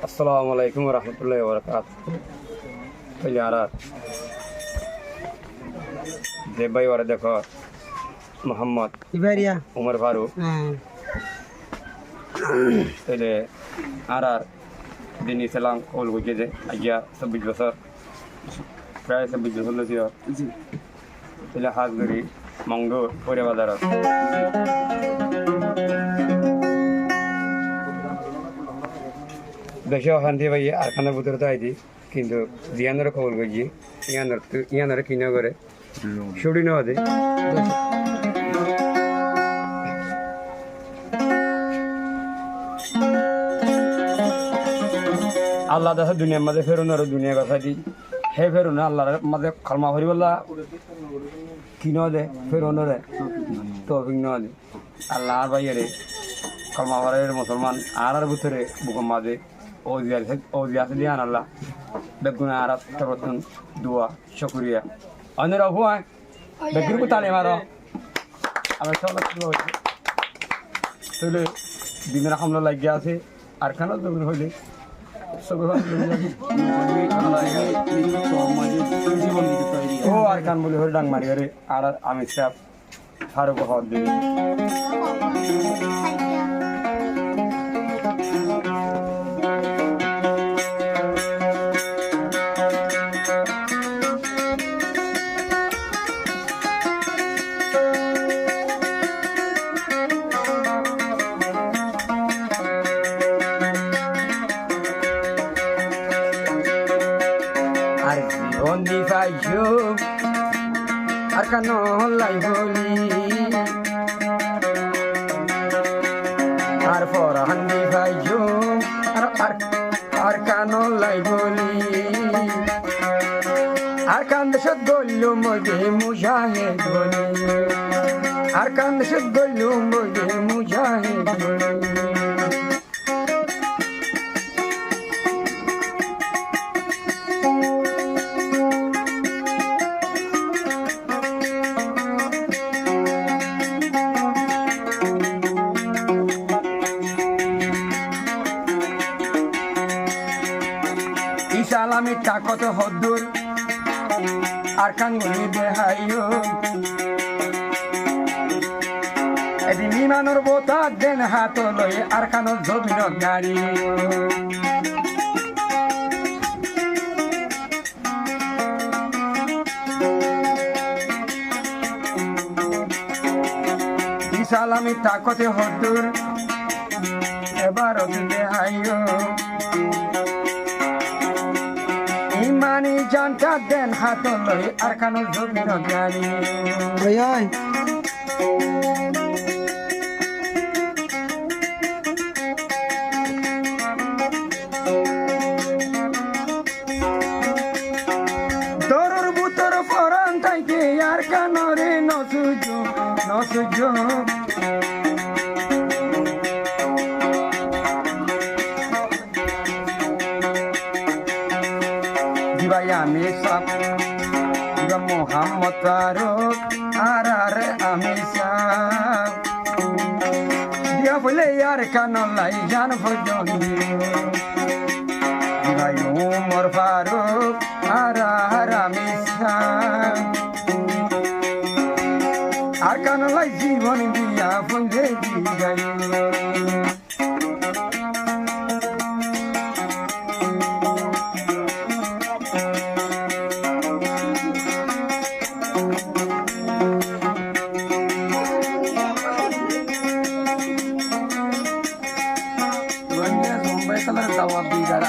আসসালামু আলাইকুম রহমতুল্লাহ বরকাত। আর যে ভাই ওরা দেখো মোহাম্মদ উমর ফারুক তাহলে আর দিন ইসলাম কল বুঝে যে আজ্ঞা ২৬ বছর প্রায় ২৬ বছর ছিল তাহলে হাত ধরি মঙ্গল পরে বাজারত বেশি অশান্তি পাই আর খানার ভিতরে তো আইতি কিন্তু জিয়ানোর খবর করছি ইয়ানোর কিনে করে ছুটি নেওয়া দেয় আল্লাহ দেখা দুনিয়ার মাঝে ফেরুন আর দুনিয়ার কথা দিই হে ফেরুন আল্লাহর মাঝে খালমা ভরি বললা কিনে দে ফেরুন দে তৌফিক নেওয়া দে আল্লাহ আর ভাইয়ারে খালমা ভরের মুসলমান আর ভিতরে বুকম মাঝে ওজিয়াছে দিয়ান আল্লাহ বেগুনা আর তবতন দোয়া শুকরিয়া অন্যরা হুয়া বেগুর কো তালে মারো আমার সব হচ্ছে তাহলে দিনের হামলা লাগিয়ে আছে আর কেন জমিন হইলে ও আর কান বলি হলে ডাং মারি আরে আর আমি সাহেব ফারুক হওয়ার দিন বন্দি পাইছো আর কান লাই বলি আর পরান্দি পাইছো আর কান লাই বলি আর কান দেশত গল্লু মগে মুজাহিদ বলি আর কান দেশত গল্লু মগে মুজাহিদ বলি আমি টাকত হদ্দুর আর কাঙ্গুলি দেহাইও এদিন বিমানোর বোতা দেন হাত লই আর কানোর জমিন গাড়ি বিশাল আমি টাকতে হদ্দুর এবার দেহাইও ইমানি জানটা দেন হাত লই আর কানো জমিন গাড়ি দরর বুতর পরান তাইকে আর কানরে নসুজ আমি সব মোহাম্মদ ফারুক আর আমি সব দিয়া বলে আর কান লাই জান ভজনি ভাই উমর ফারুক আর আমি সব আর কান লাই জীবন দিয়া বলে দিই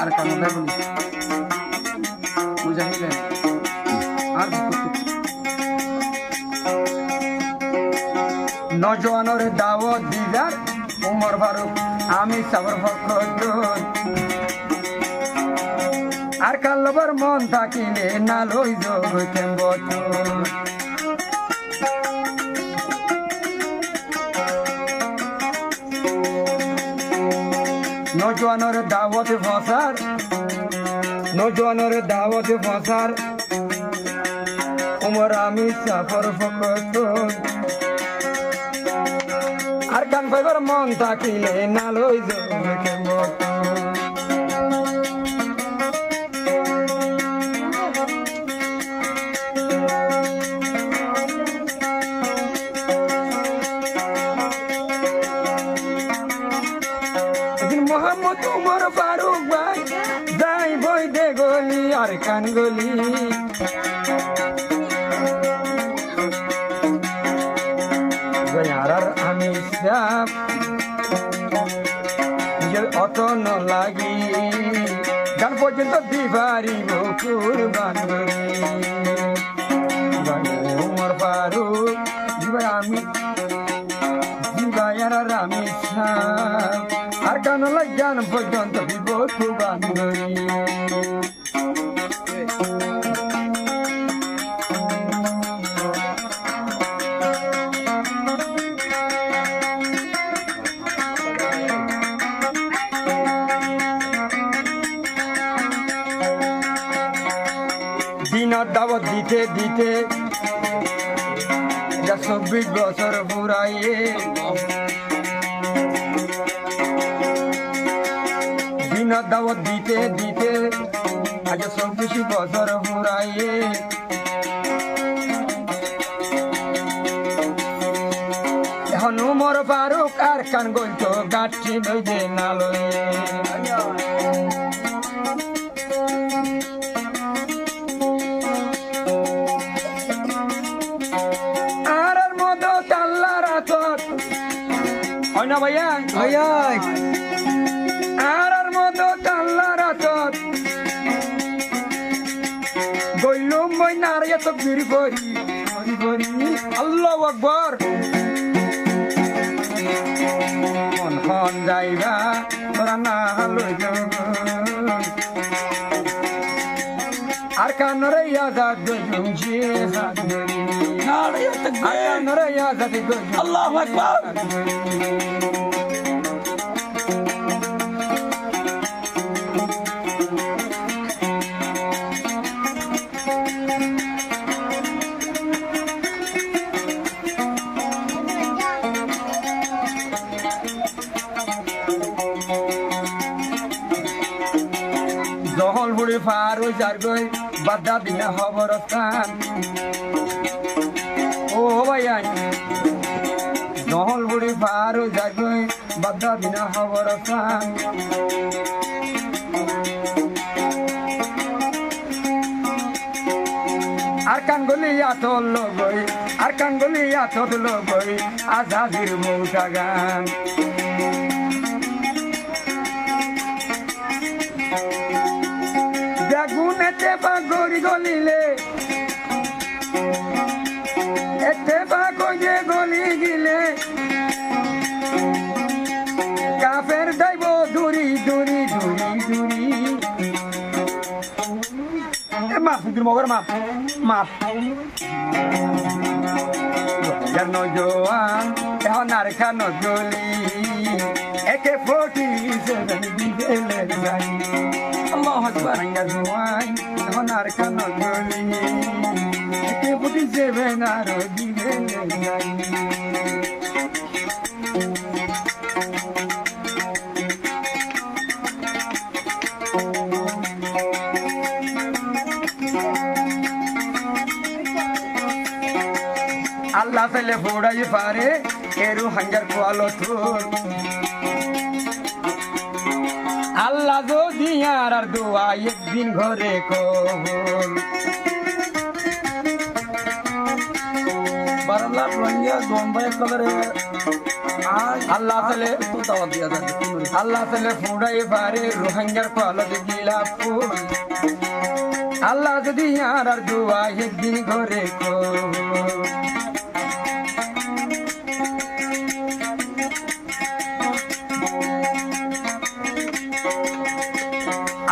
আর কান বলি মুজাহিদ আর নজওয়ানোর দাওয়াত দিদার উমর ফারুক আমি সবর ভক্ত আর কাল্লবর মন থাকিলে না লই যোগ কেম্বত নজওয়ানোর দাওয়াত ফসার উমর আমি সফর ভক্ত আর কান পাইবার মন থাকিলে না লই যোগ কেম্বত মোহাম্মদ উমর ফারুক ভাই যাই বই দে গলি আর কান গলি আর আমি সাপ নিজের অত ন লাগি গান পর্যন্ত দিবারি কুরবান উমর ফারুক দিবার আমি দিবার আমি সাপ আর গান গান পর্যন্ত দিব কুরবান দিনত দাওয়াত দিতে দিতে 24 বছর পুরাইয়ে দিনত দাওয়াত দিতে দিতে আজ 24 বছর পুরাইয়ে এখন উমর ফারুক আর কান গলত গাঠি লইতে না লইয়ে না ভাইয়া ভাইয়া আর মতো আল্লাহ রাতত গইলুম মই নারিয়া তো গিরি করি আল্লাহু আকবার মন হন যাইবা তোরা না লই আর কানরে ইয়াদাত গইলুম জিহাদ নারিয়া তো কানরে ইয়াদাত গইলুম আল্লাহু আকবার জহল বুড়ি ফারু যার গই বাদা দিনা খবরস্থান ও ভাইয়া জহল বুড়ি ফারু যার গই বাদা দিনা খবরস্থান আর কান গলি আতল লগই আর কান গলি আতল লগই আজাদির মৌটা গান বেগুনেতে বা গড়ি গলিলে এতে বা কইয়ে গলি গিলে কাফের দাইব দূরি দূরি দূরি দূরি মাপ মগর মাপ মাপ জোয়ান এখন আর খান গলি একে 47 দিলে যাই আল্লাহু আকবার জোয়ান এখন আর খান গলি একে 47 আর দিলে যাই আল্লাহ ফেলে ফোড়াই পারে এরু হাঙ্গার কোয়ালো তুল আল্লাহ যদি আর দোয়া একদিন ঘরে কবুল বারাল্লা রঙ্গিয়া গম্বাই কলরে আল্লাহ ফেলে আল্লাহ ফেলে ফোড়াই পারে রোহিঙ্গার কোয়ালো গিলা ফুল আল্লাহ যদি আর দোয়া একদিন ঘরে কবুল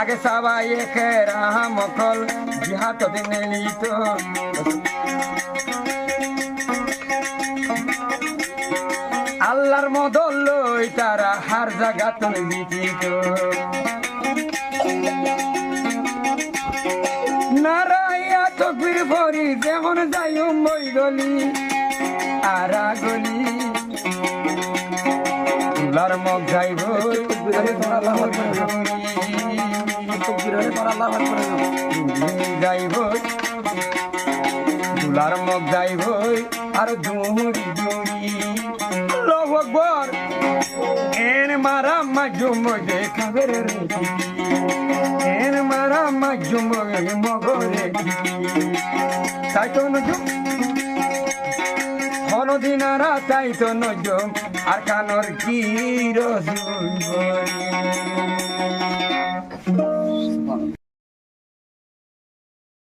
আগে সবাই মকল জিহাদ নিত আল্লাহর মদল লই তারা হার জায়গা তুল দিত নারাইয়া তকবীর ভরি যেমন যাই মই গলি আরা গলি তুলার মগ যাইব যাইব তুলার মগ যাইব আর দৌড়ি দৌড়ি আল্লাহু আকবার মারা মাজুম দেখাবে রে এন মারা মাজুম মগরে তাই তো নজুম হনদিনারা তাই তো নজুম আর কানর কি রসুল